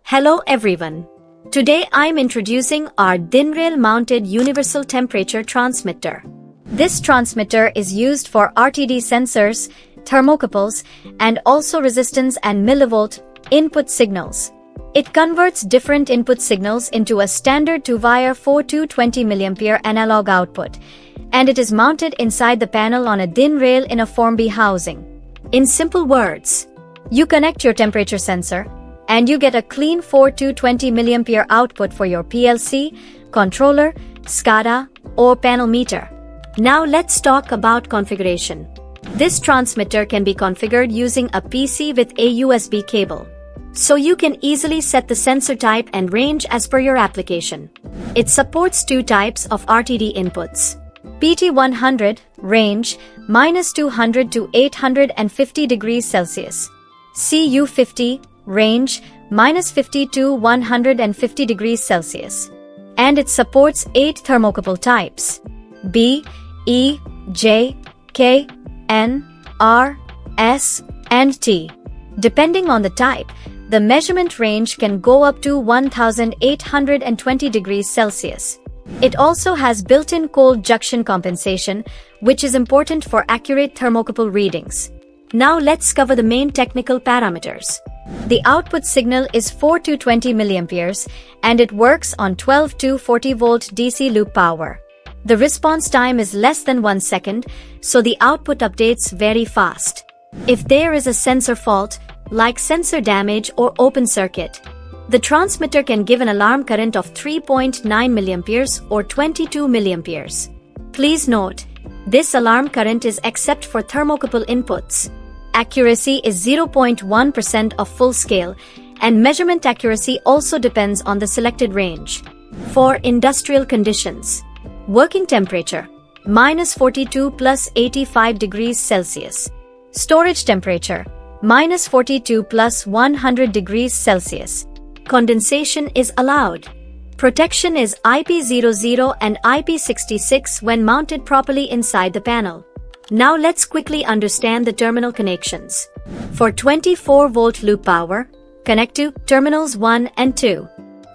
Hello everyone. Today I'm introducing our thin-rail mounted universal temperature transmitter. This transmitter is used for RTD sensors, thermocouples, and also resistance and millivolt input signals. It converts different input signals into a standard 2-wire 4220 mA analog output, and it is mounted inside the panel on a thin rail in a Form B housing. In simple words, you connect your temperature sensor, and you get a clean 4220 mA output for your PLC, controller, SCADA, or panel meter. Now let's talk about configuration. This transmitter can be configured using a PC with a USB cable, so you can easily set the sensor type and range as per your application. It supports two types of RTD inputs. PT100, range, -200 to 850 degrees Celsius. CU50, range, -50 to 150 degrees Celsius. And it supports 8 thermocouple types: B, E, J, K, N, R, S, and T. Depending on the type, the measurement range can go up to 1820 degrees Celsius. It also has built-in cold junction compensation, which is important for accurate thermocouple readings. Now let's cover the main technical parameters. The output signal is 4220 mA and it works on 12 to 40 volt DC loop power. The response time is less than 1 second, so the output updates very fast. If there is a sensor fault, like sensor damage or open circuit, the transmitter can give an alarm current of 3.9 mA or 22 mA. Please note, this alarm current is except for thermocouple inputs. Accuracy is 0.1% of full scale, and measurement accuracy also depends on the selected range. For industrial conditions, working temperature, -42 plus 85 degrees Celsius. Storage temperature, -42 plus 100 degrees Celsius. Condensation is allowed. Protection is IP00 and IP66 when mounted properly inside the panel. Now let's quickly understand the terminal connections. For 24 volt loop power, connect to terminals 1 and 2.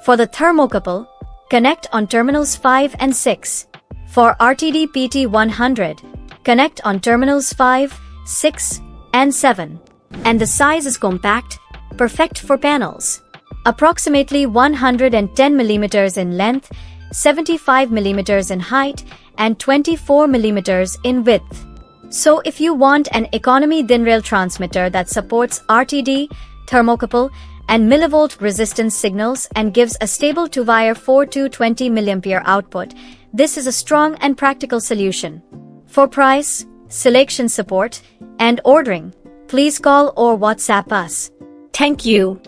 For the thermocouple, connect on terminals 5 and 6. For RTD PT100, connect on terminals 5, 6, and 7. And the size is compact, perfect for panels. Approximately 110 mm in length, 75 mm in height, and 24 mm in width. So if you want an economy thin-rail transmitter that supports RTD, thermocouple, and millivolt resistance signals and gives a stable 2-wire 4220 mA output, this is a strong and practical solution. For price, selection support, and ordering, please call or WhatsApp us. Thank you.